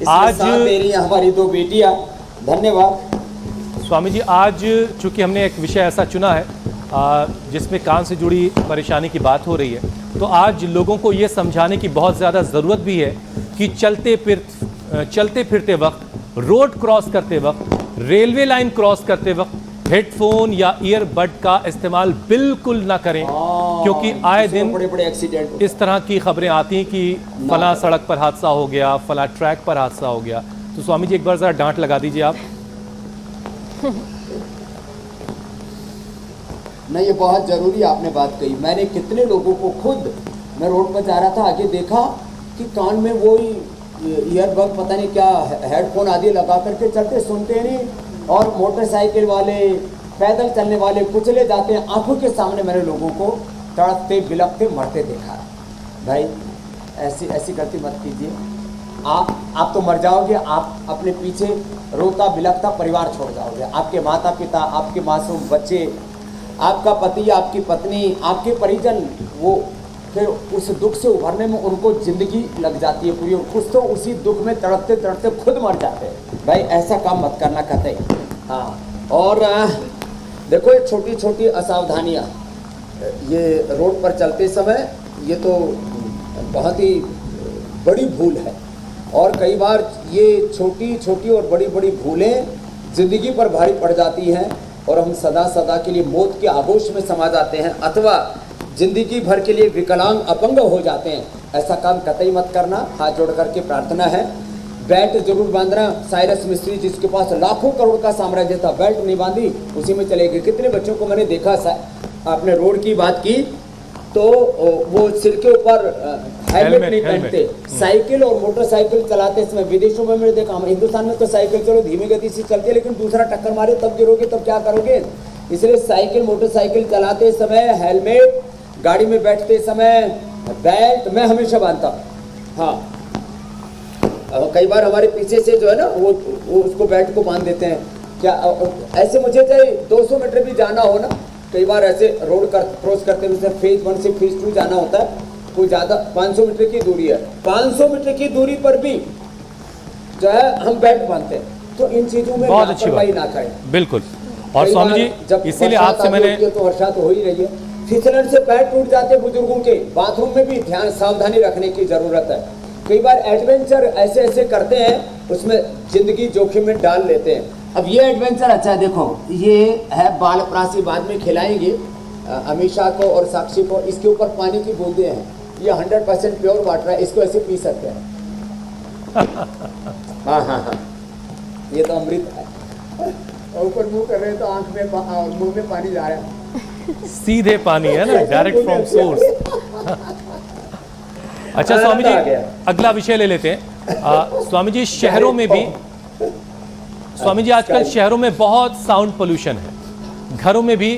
आज मेरी हमारी 2 बेटियां, धन्यवाद। स्वामी जी, आज चूंकि हमने एक विषय ऐसा चुना है जिसमें कान से जुड़ी परेशानी की बात हो रही है, तो आज लोगों को ये समझाने की बहुत ज़्यादा ज़रूरत भी है कि चलते फिरते वक्त, रोड क्रॉस करते वक्त, रेलवे लाइन क्रॉस करते वक्त हेडफोन या ईयरबड का इस्तेमाल बिल्कुल ना करें, क्योंकि आए दिन बड़े एक्सीडेंट इस तरह की खबरें आती हैं कि फला सड़क पर हादसा हो गया, फला ट्रैक पर हादसा हो गया। तो स्वामी जी एक बार ज़रा डांट लगा दीजिए आप। नहीं, ये बहुत ज़रूरी आपने बात कही। मैंने कितने लोगों को खुद, मैं रोड पर जा रहा था, आगे देखा कि कान में वो ईयरबड पता नहीं क्या हेडफोन आदि लगा करके चलते, सुनते नहीं, और मोटरसाइकिल वाले, पैदल चलने वाले कुचले जाते हैं। आंखों के सामने मैंने लोगों को तड़पते बिलखते मरते देखा। भाई ऐसी गलती मत कीजिए, आप तो मर जाओगे, आप अपने पीछे रोता बिलखता परिवार छोड़ जाओगे। आपके माता पिता, आपके मासूम बच्चे, आपका पति, आपकी पत्नी, आपके परिजन, वो फिर उस दुख से उभरने में उनको ज़िंदगी लग जाती है पूरी, और कुछ तो उसी दुख में तड़पते तड़पते खुद मर जाते हैं। भाई ऐसा काम मत करना कतई। हाँ, और देखो ये छोटी छोटी असावधानियाँ, ये रोड पर चलते समय ये तो बहुत ही बड़ी भूल है, और कई बार ये छोटी छोटी और बड़ी बड़ी भूलें ज़िंदगी पर भारी पड़ जाती हैं, और हम सदा सदा के लिए मौत के आगोश में समा जाते हैं, अथवा जिंदगी भर के लिए विकलांग अपंग हो जाते हैं। ऐसा काम कतई मत करना। हाथ जोड़ करके प्रार्थना है। बेल्ट जरूर बांधना। साइरस मिस्त्री जिसके पास लाखों करोड़ का साम्राज्य था, बेल्ट नहीं बांधी, उसी में चले गए। कितने बच्चों को मैंने देखा, आपने रोड की बात की तो वो सिर के ऊपर हेलमेट नहीं पहनते, साइकिल और मोटरसाइकिल चलाते समय। विदेशों में मैंने देखा, हम हिंदुस्तान में तो साइकिल चलो धीमी गति से चलती है, लेकिन दूसरा टक्कर मारे तब गिरोगे, तब क्या करोगे। इसलिए साइकिल मोटरसाइकिल चलाते समय हेलमेट, गाड़ी में बैठते समय बेल्ट मैं हमेशा बांधता हूँ। हाँ, कई बार हमारे पीछे से जो है ना वो उसको बेल्ट को बांध देते हैं। क्या ऐसे मुझे चाहे 200 मीटर भी जाना हो ना, कई बार ऐसे रोड क्रॉस करते हुए फेज 1 से फेज 2 जाना होता है, कोई ज़्यादा 500 मीटर की दूरी है, 500 मीटर की दूरी पर भी जो है हम बेल्ट बांधते हैं। तो इन चीज़ों में लापरवाही ना करें। बिल्कुल। और स्वामी जी, इसीलिए आपसे मैंने, तो वर्षा तो हो ही रही है, फिसलन से पैर टूट जाते बुजुर्गों के, बाथरूम में भी ध्यान सावधानी रखने की जरूरत है। कई बार एडवेंचर ऐसे ऐसे करते हैं, उसमें जिंदगी जोखिम में डाल लेते हैं। अब ये एडवेंचर अच्छा है, देखो ये है बाल प्रासी, बाद में खिलाएंगे अमीषा को और साक्षी को। इसके ऊपर पानी की बूंदे हैं, ये 100% प्योर वाटर है, इसको ऐसे पी सकते हैं। हाँ, ये तो अमृत है। ऊपर मुंह कर रहे हैं तो आंख में मुंह में पानी जा रहा है। सीधे पानी है ना, डायरेक्ट फ्रॉम सोर्स। अच्छा स्वामी जी, अगला विषय ले लेते हैं। स्वामी जी, शहरों में भी, स्वामी जी आजकल शहरों में बहुत साउंड पोल्यूशन है, घरों में भी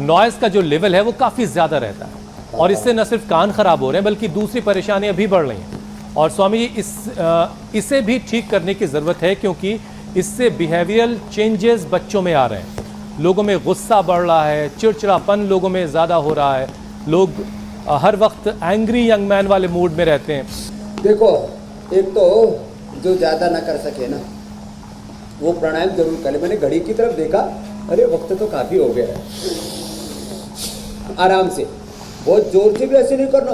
नॉइज का जो लेवल है वो काफी ज्यादा रहता है। और इससे न सिर्फ कान खराब हो रहे हैं बल्कि दूसरी परेशानियां भी बढ़ रही हैं। और स्वामी जी इसे भी ठीक करने की ज़रूरत है, क्योंकि इससे बिहेवियरल चेंजेस बच्चों में आ रहे हैं। लोगों में गुस्सा बढ़ रहा है, चिड़चिड़ापन लोगों में ज़्यादा हो रहा है, लोग हर वक्त एंग्री यंग मैन वाले मूड में रहते हैं। देखो, एक तो जो ज़्यादा ना कर सके ना वो प्राणायाम जरूर करे। मैंने घड़ी की तरफ देखा, अरे वक्त तो काफ़ी हो गया है। आराम से, बहुत जोर से भी ऐसे नहीं करना,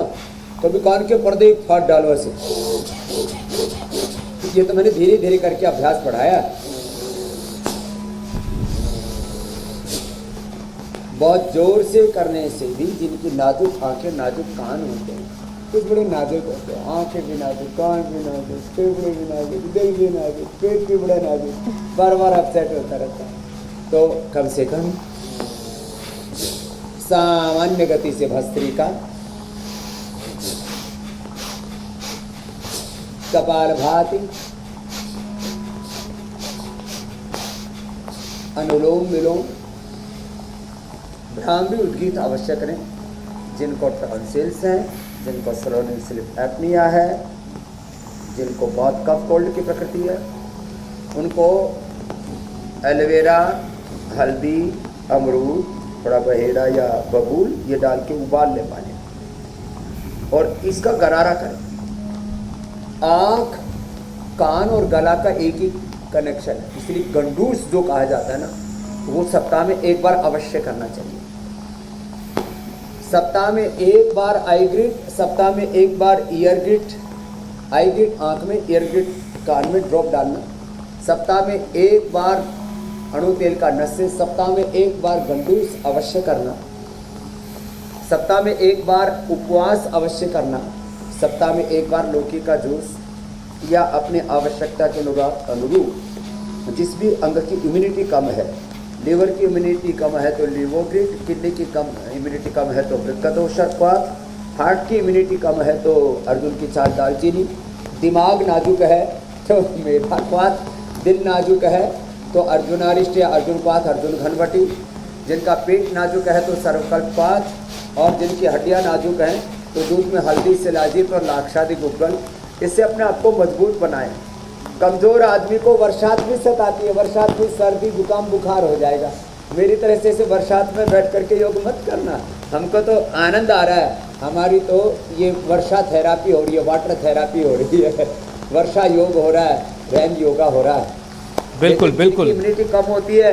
कभी कान के पर्दे फाड़ डालो ऐसे। ये तो मैंने धीरे धीरे करके अभ्यास बढ़ाया। बहुत जोर से करने से भी जिनकी नाजुक आंखें, नाजुक कान होते हैं, कुछ बड़े नाजुक होते हैं, आंखें भी नाजुक, कान भी नाजुक, फेफड़े भी नाजुक, दिल भी नाजुक, पेट भी बड़ा नाजुक, बार बार अपसेट होता रहता है। तो कम से कम सामान्य गति से भस्त्रिका, कपालभाति, अनुलोम विलोम, भ्रामरी उद्गीत अवश्य करें। जिनको टॉन्सिल्स हैं, जिनको सराउंडिंग स्लीप एपनिया है, जिनको बहुत कफ कोल्ड की प्रकृति है, उनको एलोवेरा, हल्दी, अमरूद, थोड़ा बहेड़ा या बबूल ये डाल के उबाल ले पानी और इसका गरारा करें। आँख, कान और गला का एक ही कनेक्शन है, इसलिए गंडूस जो कहा जाता है ना, वो सप्ताह में एक बार अवश्य करना चाहिए। सप्ताह में एक बार आई ग्रिड, सप्ताह में एक बार ईयर ग्रिड, आई ग्रिड आँख में, ईयर ग्रिड कान में ड्रॉप डालना। सप्ताह में एक बार अणु तेल का नस्य, सप्ताह में एक बार गंडूस अवश्य करना। सप्ताह में एक बार उपवास अवश्य करना। सप्ताह में एक बार लौकी का जूस, या अपने आवश्यकता के अनुरूप जिस भी अंग की इम्यूनिटी कम है, लीवर की इम्यूनिटी कम है तो लिवोग्रिड, किडनी की कम इम्यूनिटी कम है तो वृक्कदोषक्वाथ, हार्ट की इम्यूनिटी कम है तो अर्जुन की चाल दालचीनी, दिमाग नाजुक है तो मेधाक्वाथ, दिल नाजुक है तो अर्जुनारिष्ट या अर्जुन क्वाथ, अर्जुन घनवटी, जिनका पेट नाजुक है तो सर्वकल्पाथ, और जिनकी हड्डियां नाजुक हैं तो दूध में हल्दी, शिलाजीत और लाक्षादि गुग्गल, इससे अपने आप को मजबूत बनाएं। कमज़ोर आदमी को बरसात भी सताती है, बरसात में सर्दी जुकाम बुखार हो जाएगा। मेरी तरह से इसे बरसात में बैठ करके योग मत करना, हमको तो आनंद आ रहा है। हमारी तो ये वर्षा थेरापी हो रही है, वाटर थेरापी हो रही है, वर्षा योग हो रहा है, रैन योगा हो रहा है। बिल्कुल बिल्कुल। इम्यूनिटी कम होती है,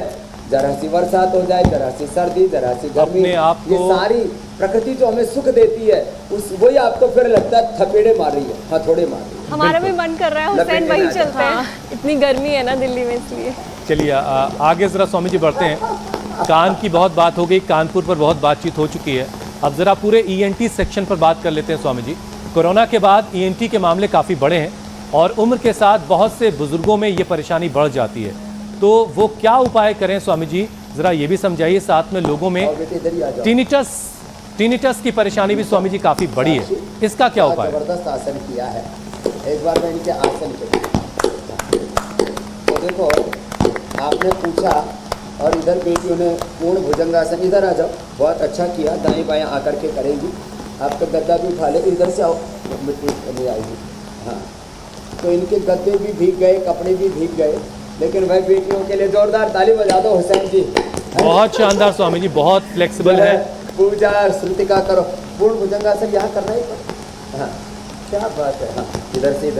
जरा सी बरसात हो जाए, जरा सी सर्दी, जरा सी गर्मी, अपने आप ये को सारी प्रकृति जो हमें सुख देती है उस वही आपको फिर लगता है थपेड़े मार रही है, हथौड़े मार रही है। हमारा भी मन कर रहा है हुसैन, वही चलते हैं। इतनी गर्मी है ना दिल्ली में, इसलिए चलिए आगे ज़रा स्वामी जी बढ़ते हैं। कान की बहुत बात हो गई, कानपुर पर बहुत बातचीत हो चुकी है, अब ज़रा पूरे ENT सेक्शन पर बात कर लेते हैं स्वामी जी। कोरोना के बाद ENT के मामले काफ़ी बड़े हैं और उम्र के साथ बहुत से बुजुर्गों में ये परेशानी बढ़ जाती है, तो वो क्या उपाय करें स्वामी जी, ज़रा ये भी समझाइए। साथ में लोगों में टिनिटस की परेशानी भी स्वामी जी काफ़ी बड़ी है, इसका क्या उपाय? जबरदस्त आसन किया है, एक बार मैं इनके आसन के तो देखो, आपने पूछा और इधर बेटियों ने पूर्ण भुजंगासन, इधर आ जाओ, बहुत अच्छा किया, दाएं बाएं आकर के करेंगी। आपका गद्दा भी उठा ले, इधर से आओ, मिट्टी ले आएगी। हाँ, तो इनके गद्दे भी भीग गए, कपड़े भी भीग गए, लेकिन भाई बेटियों के लिए जोरदार ताली बजा दो हुसैन जी। बहुत शानदार स्वामी जी, बहुत फ्लेक्सिबल है। पूजा श्रुतिका करो, पूर्ण भुजंगासन यहाँ करना ही। हाँ, क्या बात है। हाँ, इधर से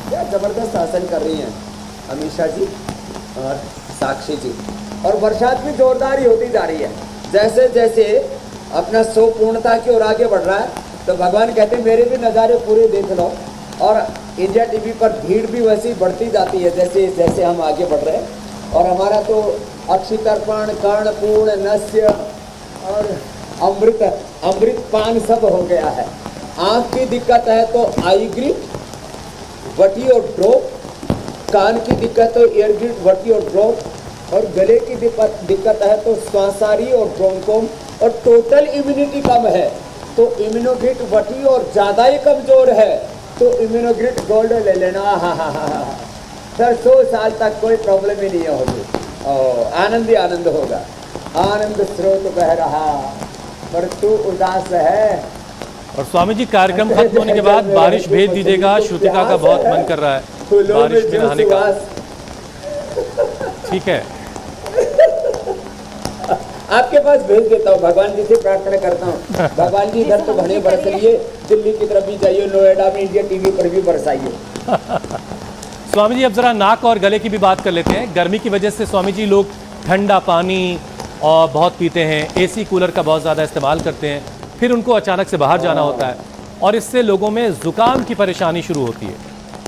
क्या जबरदस्त आसन कर रही हैं अमीषा जी और साक्षी जी। और बरसात भी जोरदार ही होती जा रही है, जैसे जैसे अपना सो पूर्णता की ओर आगे बढ़ रहा है, तो भगवान कहते हैं मेरे भी नज़ारे पूरे देख लो। और इंडिया टीवी पर भीड़ भी वैसे ही बढ़ती जाती है जैसे जैसे हम आगे बढ़ रहे हैं। और हमारा तो अक्षितर्पण, कर्णपूर्ण, नस्य और अमृत पान सब हो गया है। आँख की दिक्कत है तो आई ग्रिड, वटी और ड्रॉप, कान की दिक्कत है ईयर ग्रिड, वटी और ड्रॉप, और गले की दिक्कत है तो श्वासारी और ब्रोंकोम, और टोटल इम्यूनिटी कम है तो इम्यूनोग्रिड, वटी और ज़्यादा ही कमज़ोर है तो इम्यूनोग्रिड गोल्ड ले लेना। हाँ, सर 100 साल तक कोई प्रॉब्लम ही नहीं होगी, आनंद ही आनंद होगा। आनंद स्रोत बह रहा, पर तू उदास है। और स्वामी जी कार्यक्रम खत्म होने के बाद बारिश भेज दीजिएगा, श्रुतिका का बहुत मन कर रहा है बारिश में नहाने का। ठीक है, आपके पास भेज देता हूँ, भगवान जी से प्रार्थना करता हूँ, भगवान जी इधर तो घने बरस लिए, दिल्ली की तरफ भी जाइए, नोएडा में इंडिया टीवी पर भी बरसाइए। स्वामी जी अब जरा नाक और गले की भी बात कर लेते हैं। गर्मी की वजह से स्वामी जी लोग ठंडा पानी और बहुत पीते हैं, एसी कूलर का बहुत ज़्यादा इस्तेमाल करते हैं, फिर उनको अचानक से बाहर जाना होता है और इससे लोगों में ज़ुकाम की परेशानी शुरू होती है,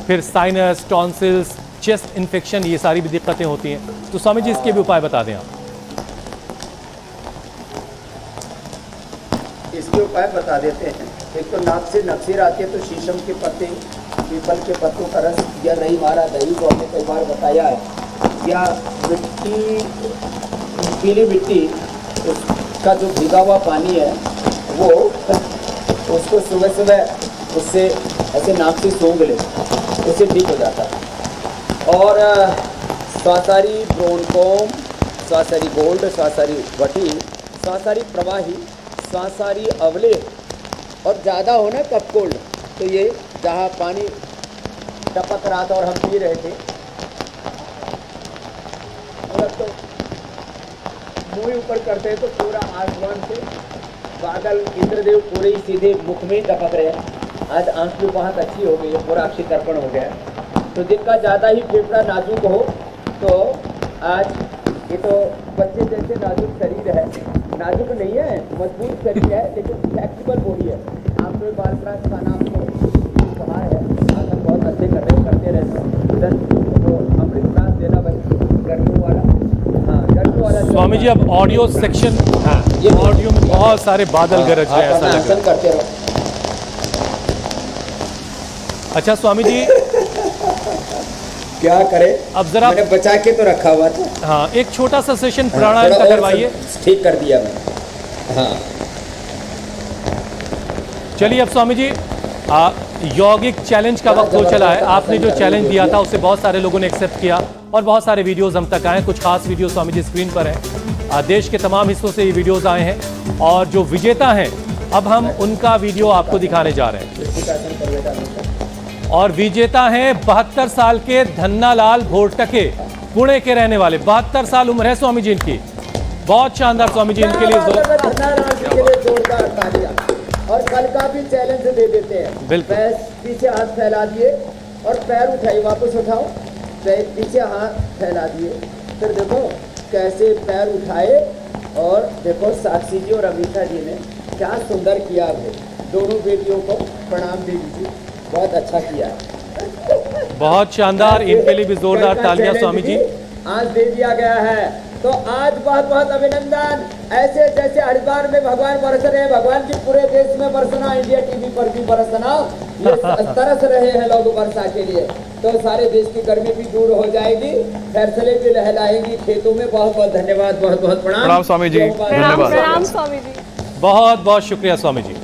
फिर साइनस, टॉन्सिल्स, चेस्ट इन्फेक्शन, ये सारी भी दिक्कतें होती हैं। तो स्वामी जी इसके भी उपाय बता दें आप। इसके उपाय बता देते हैं। एक तो नाक से नक्सीर आती है, तो शीशम के पत्ते, पीपल के पत्तों का रस या दही मारा, दही को हमने कई बार बताया है, या मिट्टी, पीली मिट्टी, उसका जो भीगा हुआ पानी है वो उसको सुबह सुबह उससे ऐसे नाक से सूंघ ले, उससे ठीक हो जाता है। और स्वासारी ब्रोनकोम, स्वासारी गोल्ड, स्वासारी वटी, स्वासारी प्रवाही, स्वासारी अवले, और ज़्यादा हो ना कप कोल्ड, तो ये जहाँ पानी टपक रहा था और हम पी रहे थे, और तो मुँह ऊपर करते हैं तो पूरा आसमान से बादल, इंद्रदेव पूरे ही सीधे मुख में ही टपक रहे हैं। आज आंख भी बहुत अच्छी हो गई है, पूरा अक्षी तर्पण हो गया है। तो जिनका ज़्यादा ही फेफड़ा नाजुक हो, तो आज ये तो बच्चे जैसे नाजुक शरीर है, नाजुक नहीं है, मजबूत शरीर है, लेकिन फ्लेक्सिबल बॉडी है। आपको बाल प्रास का नाम तो कहा है, आज हम बहुत अच्छे करते रहते हैं। तो अमृत प्रास देना भाई, गर्मी वाला, हाँ गर्मी वाला। स्वामी जी अब ऑडियो सेक्शन, ये ऑडियो में बहुत सारे बादल गरज रहे हैं, ऐसा लग रहा है। करते रहो। अच्छा स्वामी जी क्या करे, अब जरा मैंने बचा के तो रखा हुआ था। हाँ, एक छोटा सा सेशन प्राणायाम का करवाइए। ठीक कर दिया मैंने। हाँ चलिए अब स्वामी जी यौगिक चैलेंज का वक्त हो चला है। आपने जो चैलेंज दिया था उसे बहुत सारे लोगों ने एक्सेप्ट किया और बहुत सारे वीडियोस हम तक आए। कुछ खास वीडियो स्वामी जी स्क्रीन पर हैं। देश के तमाम हिस्सों से ये वीडियोस आए हैं और जो विजेता हैं अब हम उनका वीडियो आपको दिखाने जा रहे हैं। और विजेता हैं 72 साल के धन्नालाल भोरटके, पुणे के रहने वाले। 72 साल उम्र है स्वामी जी इनकी। बहुत शानदार स्वामी जी, इनके लिए जोरदार तालियां। और कल का भी चैलेंज दे देते हैं। बिल्कुल। पैर पीछे हाथ फैला दिए और पैर उठाइए, वापस उठाओ, पीछे हाथ फैला दिए, फिर देखो कैसे पैर उठाए। और देखो साक्षी जी और अमीषा जी ने क्या सुंदर किया है। दोनों बेटियों को प्रणाम दे दीजिए, बहुत अच्छा किया है। बहुत शानदार, इनके लिए भी जोरदार तालियां स्वामी जी। आज दे दिया गया है, तो आज बहुत बहुत अभिनंदन। ऐसे जैसे हरिद्वार में भगवान बरस रहे हैं, भगवान जी पूरे देश में बरसना, इंडिया टीवी पर भी बरसना, ये तरस रहे हैं लोग वर्षा के लिए, तो सारे देश की गर्मी भी दूर हो जाएगी, फैसले भी लहलाएंगी खेतों में। बहुत बहुत धन्यवाद, बहुत बहुत प्रणाम स्वामी जी, धन्यवाद। प्रणाम स्वामी जी। बहुत बहुत शुक्रिया स्वामी जी।